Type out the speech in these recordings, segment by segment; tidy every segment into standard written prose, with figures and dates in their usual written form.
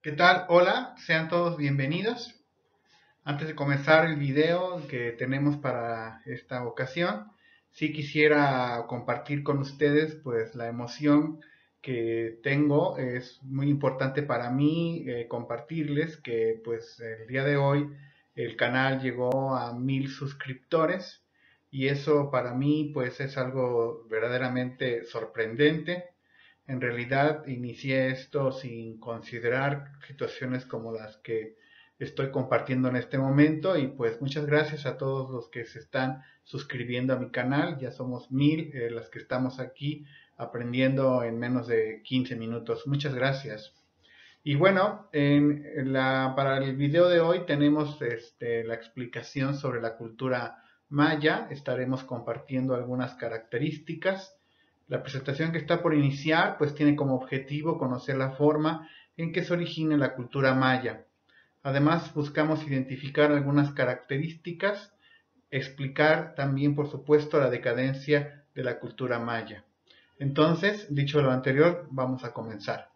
¿Qué tal? Hola, sean todos bienvenidos. Antes de comenzar el video que tenemos para esta ocasión, sí quisiera compartir con ustedes pues la emoción que tengo. Es muy importante para mí compartirles que pues el día de hoy el canal llegó a 1000 suscriptores y eso para mí pues es algo verdaderamente sorprendente. En realidad inicié esto sin considerar situaciones como las que estoy compartiendo en este momento y pues muchas gracias a todos los que se están suscribiendo a mi canal. Ya somos 1000 las que estamos aquí aprendiendo en menos de 15 minutos. Muchas gracias. Y bueno, para el video de hoy tenemos la explicación sobre la cultura maya. Estaremos compartiendo algunas características. La presentación que está por iniciar pues tiene como objetivo conocer la forma en que se origina la cultura maya. Además buscamos identificar algunas características, explicar también por supuesto la decadencia de la cultura maya. Entonces, dicho lo anterior, vamos a comenzar.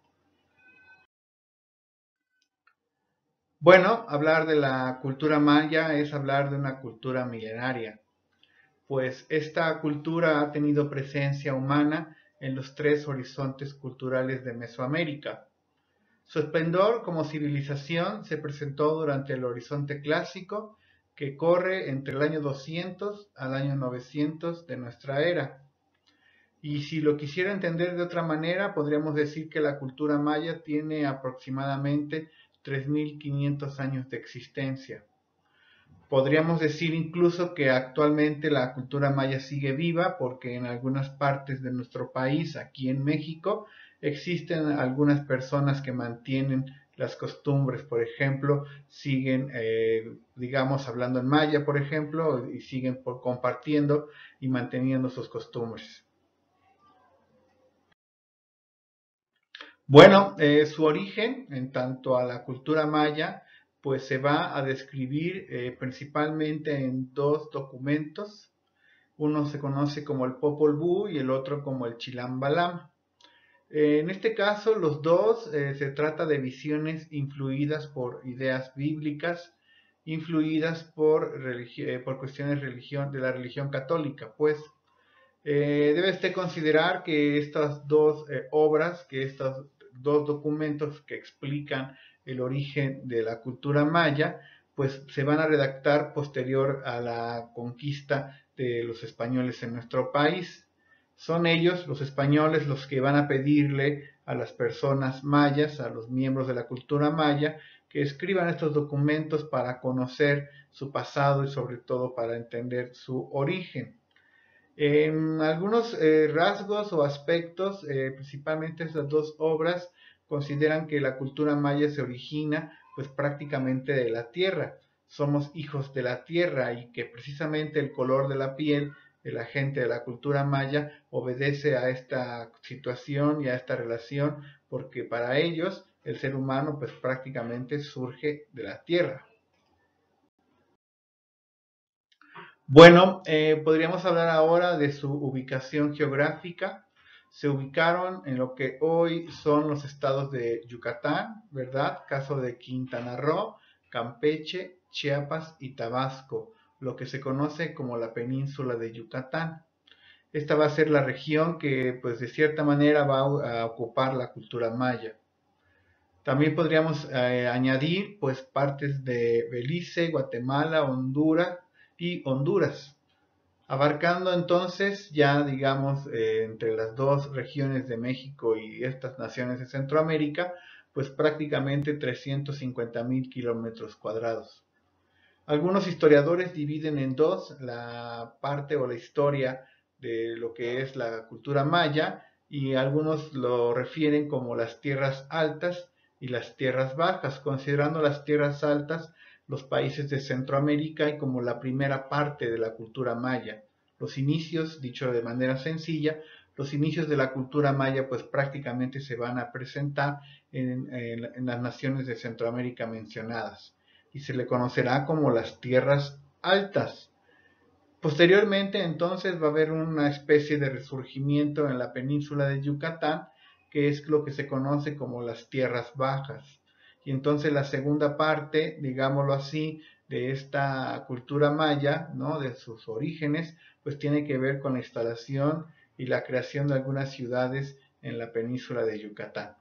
Bueno, hablar de la cultura maya es hablar de una cultura milenaria, pues esta cultura ha tenido presencia humana en los tres horizontes culturales de Mesoamérica. Su esplendor como civilización se presentó durante el horizonte clásico que corre entre el año 200 al año 900 de nuestra era. Y si lo quisiera entender de otra manera, podríamos decir que la cultura maya tiene aproximadamente 3500 años de existencia. Podríamos decir incluso que actualmente la cultura maya sigue viva porque en algunas partes de nuestro país, aquí en México, existen algunas personas que mantienen las costumbres, por ejemplo, siguen, digamos, hablando en maya, por ejemplo, y siguen compartiendo y manteniendo sus costumbres. Bueno, su origen en tanto a la cultura maya, pues se va a describir principalmente en dos documentos. Uno se conoce como el Popol Vuh y el otro como el Chilam Balam. En este caso, los dos se trata de visiones influidas por ideas bíblicas, influidas por cuestiones de la religión católica, pues. Debe usted considerar que estas dos obras, que estos dos documentos que explican el origen de la cultura maya, pues se van a redactar posterior a la conquista de los españoles en nuestro país. Son ellos, los españoles, los que van a pedirle a las personas mayas, a los miembros de la cultura maya, que escriban estos documentos para conocer su pasado y sobre todo para entender su origen. En algunos rasgos o aspectos, principalmente estas dos obras consideran que la cultura maya se origina pues prácticamente de la tierra. Somos hijos de la tierra y que precisamente el color de la piel de la gente de la cultura maya obedece a esta situación y a esta relación porque para ellos el ser humano pues prácticamente surge de la tierra. Bueno, podríamos hablar ahora de su ubicación geográfica. Se ubicaron en lo que hoy son los estados de Yucatán, ¿verdad? Caso de Quintana Roo, Campeche, Chiapas y Tabasco, lo que se conoce como la península de Yucatán. Esta va a ser la región que, pues de cierta manera, va a ocupar la cultura maya. También podríamos añadir, pues, partes de Belice, Guatemala, Honduras y Honduras, abarcando entonces ya, digamos, entre las dos regiones de México y estas naciones de Centroamérica, pues prácticamente 350.000 kilómetros cuadrados. Algunos historiadores dividen en dos la parte o la historia de lo que es la cultura maya y algunos lo refieren como las tierras altas y las tierras bajas, considerando las tierras altas los países de Centroamérica y como la primera parte de la cultura maya. Los inicios, dicho de manera sencilla, los inicios de la cultura maya pues prácticamente se van a presentar en las naciones de Centroamérica mencionadas y se le conocerá como las tierras altas. Posteriormente entonces va a haber una especie de resurgimiento en la península de Yucatán, que es lo que se conoce como las tierras bajas. Y entonces la segunda parte, digámoslo así, de esta cultura maya, ¿no? De sus orígenes, pues tiene que ver con la instalación y la creación de algunas ciudades en la península de Yucatán.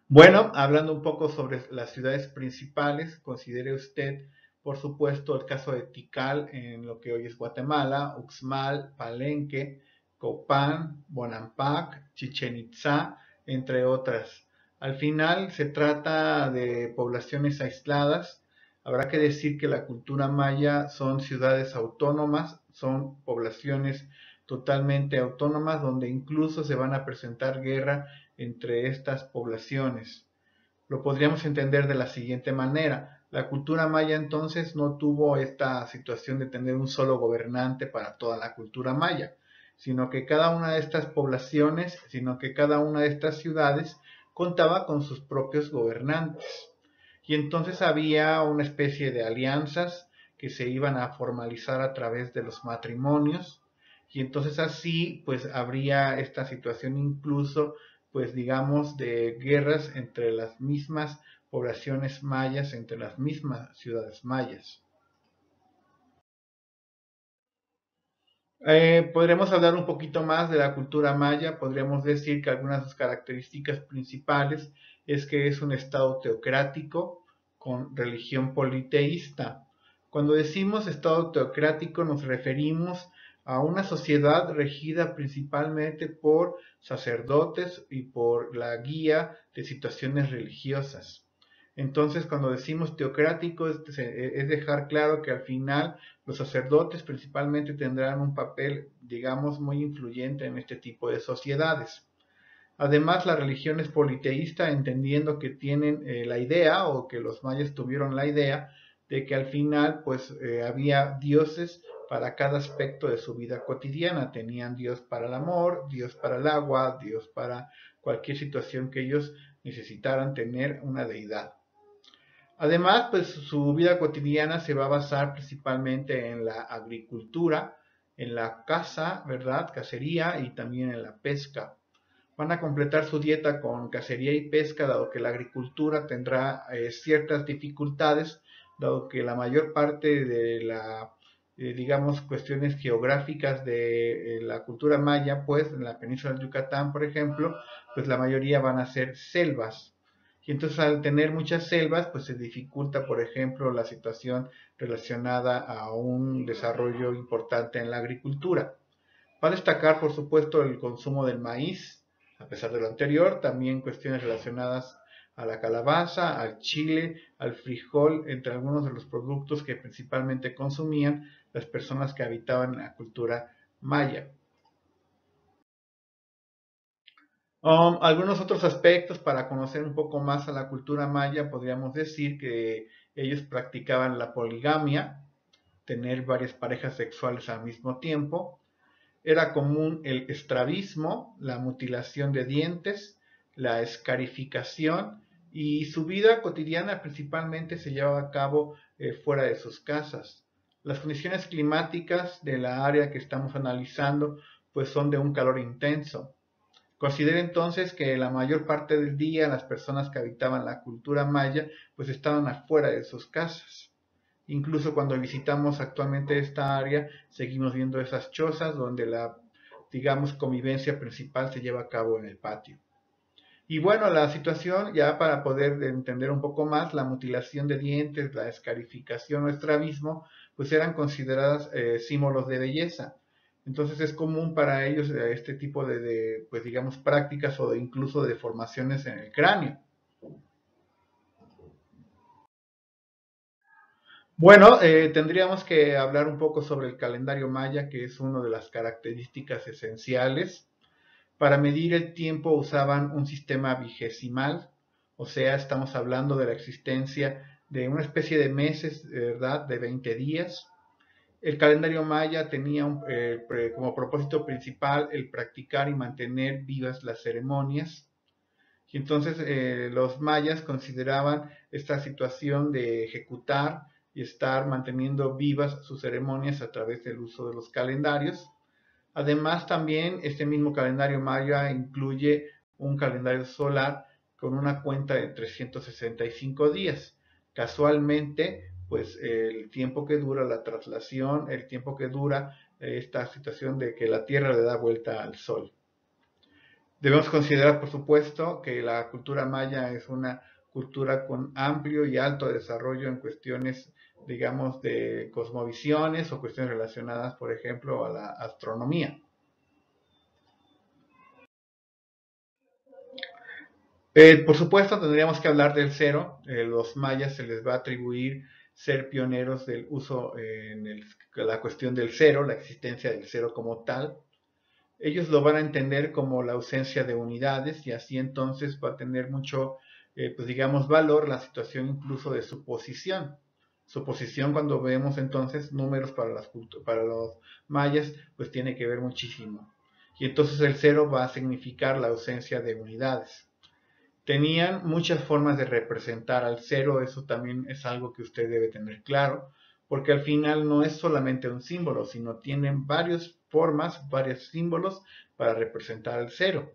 Bueno, hablando un poco sobre las ciudades principales, considere usted, por supuesto, el caso de Tikal en lo que hoy es Guatemala, Uxmal, Palenque, Copán, Bonampak, Chichen Itzá, entre otras. Al final se trata de poblaciones aisladas. Habrá que decir que la cultura maya son ciudades autónomas, son poblaciones totalmente autónomas donde incluso se van a presentar guerra entre estas poblaciones. Lo podríamos entender de la siguiente manera. La cultura maya entonces no tuvo esta situación de tener un solo gobernante para toda la cultura maya, sino que cada una de estas poblaciones, sino que cada una de estas ciudades contaba con sus propios gobernantes. Y entonces había una especie de alianzas que se iban a formalizar a través de los matrimonios. Y entonces así pues habría esta situación incluso pues digamos de guerras entre las mismas poblaciones mayas, entre las mismas ciudades mayas. Podremos hablar un poquito más de la cultura maya. Podríamos decir que algunas de sus características principales es que es un estado teocrático con religión politeísta. Cuando decimos estado teocrático nos referimos a una sociedad regida principalmente por sacerdotes y por la guía de situaciones religiosas. Entonces, cuando decimos teocrático, es dejar claro que al final los sacerdotes principalmente tendrán un papel, digamos, muy influyente en este tipo de sociedades. Además, la religión es politeísta, entendiendo que tienen la idea, o que los mayas tuvieron la idea, de que al final, pues, había dioses para cada aspecto de su vida cotidiana. Tenían Dios para el amor, Dios para el agua, Dios para cualquier situación que ellos necesitaran tener una deidad. Además, pues su vida cotidiana se va a basar principalmente en la agricultura, en la caza, ¿verdad? Cacería y también en la pesca. Van a completar su dieta con cacería y pesca, dado que la agricultura tendrá ciertas dificultades, dado que la mayor parte de la, digamos, cuestiones geográficas de la cultura maya, pues en la península de Yucatán, por ejemplo, pues la mayoría van a ser selvas. Y entonces al tener muchas selvas, pues se dificulta, por ejemplo, la situación relacionada a un desarrollo importante en la agricultura. Va a destacar, por supuesto, el consumo del maíz, a pesar de lo anterior, también cuestiones relacionadas a la calabaza, al chile, al frijol, entre algunos de los productos que principalmente consumían las personas que habitaban la cultura maya. Algunos otros aspectos para conocer un poco más a la cultura maya, podríamos decir que ellos practicaban la poligamia, tener varias parejas sexuales al mismo tiempo. Era común el estrabismo, la mutilación de dientes, la escarificación, y su vida cotidiana principalmente se llevaba a cabo fuera de sus casas. Las condiciones climáticas de la área que estamos analizando pues son de un calor intenso. Considera entonces que la mayor parte del día las personas que habitaban la cultura maya pues estaban afuera de sus casas. Incluso cuando visitamos actualmente esta área, seguimos viendo esas chozas donde la, digamos, convivencia principal se lleva a cabo en el patio. Y bueno, la situación, ya para poder entender un poco más, la mutilación de dientes, la escarificación o estrabismo, pues eran consideradas símbolos de belleza. Entonces es común para ellos este tipo pues digamos, prácticas o incluso de deformaciones en el cráneo. Bueno, tendríamos que hablar un poco sobre el calendario maya, que es una de las características esenciales. Para medir el tiempo usaban un sistema vigesimal, o sea, estamos hablando de la existencia de una especie de meses, ¿verdad?, de 20 días. El calendario maya tenía como propósito principal el practicar y mantener vivas las ceremonias. Y entonces los mayas consideraban esta situación de ejecutar y estar manteniendo vivas sus ceremonias a través del uso de los calendarios. Además, también este mismo calendario maya incluye un calendario solar con una cuenta de 365 días. Casualmente, pues el tiempo que dura la traslación, el tiempo que dura esta situación de que la Tierra le da vuelta al Sol. Debemos considerar, por supuesto, que la cultura maya es una cultura con amplio y alto desarrollo en cuestiones, digamos, de cosmovisiones o cuestiones relacionadas, por ejemplo, a la astronomía. Por supuesto, tendríamos que hablar del cero. Los mayas se les va a atribuir ser pioneros del uso en la cuestión del cero, la existencia del cero como tal. Ellos lo van a entender como la ausencia de unidades y así entonces va a tener mucho, pues digamos, valor la situación incluso de su posición. Su posición cuando vemos entonces números para los mayas, pues tiene que ver muchísimo. Y entonces el cero va a significar la ausencia de unidades. Tenían muchas formas de representar al cero, eso también es algo que usted debe tener claro, porque al final no es solamente un símbolo, sino tienen varias formas, varios símbolos para representar al cero.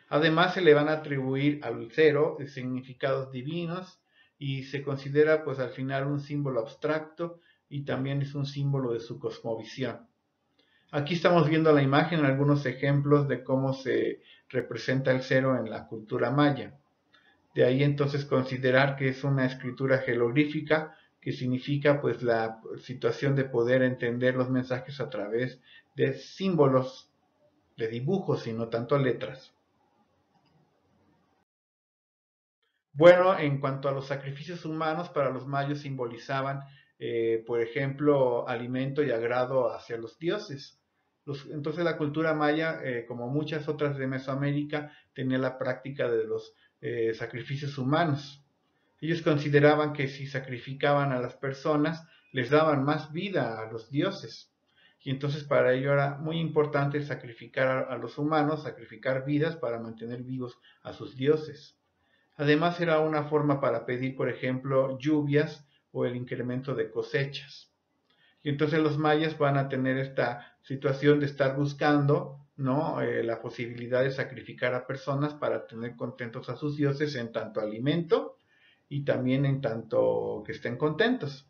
Además se le van a atribuir al cero significados divinos y se considera pues al final un símbolo abstracto y también es un símbolo de su cosmovisión. Aquí estamos viendo la imagen, algunos ejemplos de cómo se representa el cero en la cultura maya. De ahí entonces considerar que es una escritura jeroglífica, que significa pues la situación de poder entender los mensajes a través de símbolos, de dibujos y no tanto letras. Bueno, en cuanto a los sacrificios humanos, para los mayos simbolizaban, por ejemplo, alimento y agrado hacia los dioses. Entonces la cultura maya, como muchas otras de Mesoamérica, tenía la práctica de los sacrificios humanos. Ellos consideraban que si sacrificaban a las personas, les daban más vida a los dioses. Y entonces para ello era muy importante sacrificar a los humanos, sacrificar vidas para mantener vivos a sus dioses. Además era una forma para pedir, por ejemplo, lluvias o el incremento de cosechas. Y entonces los mayas van a tener esta situación de estar buscando, ¿no? La posibilidad de sacrificar a personas para tener contentos a sus dioses en tanto alimento y también en tanto que estén contentos.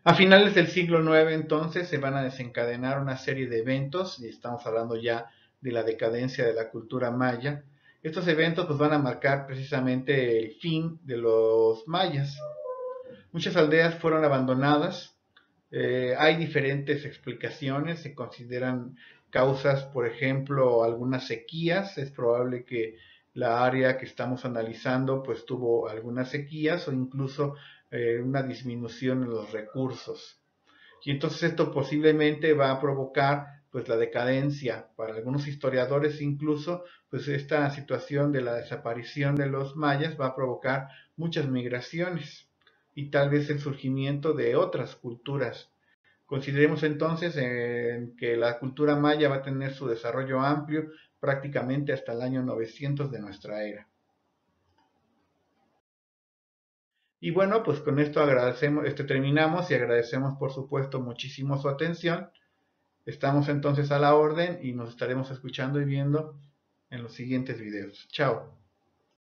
A finales del siglo IX entonces se van a desencadenar una serie de eventos, y estamos hablando ya de la decadencia de la cultura maya. Estos eventos pues, van a marcar precisamente el fin de los mayas. Muchas aldeas fueron abandonadas. Hay diferentes explicaciones, se consideran causas, por ejemplo, algunas sequías. Es probable que la área que estamos analizando pues tuvo algunas sequías o incluso una disminución en los recursos. Y entonces esto posiblemente va a provocar pues la decadencia, para algunos historiadores incluso, pues esta situación de la desaparición de los mayas va a provocar muchas migraciones y tal vez el surgimiento de otras culturas. Consideremos entonces que la cultura maya va a tener su desarrollo amplio prácticamente hasta el año 900 de nuestra era. Y bueno, pues con esto agradecemos, terminamos y agradecemos por supuesto muchísimo su atención. Estamos entonces a la orden y nos estaremos escuchando y viendo en los siguientes videos. Chao.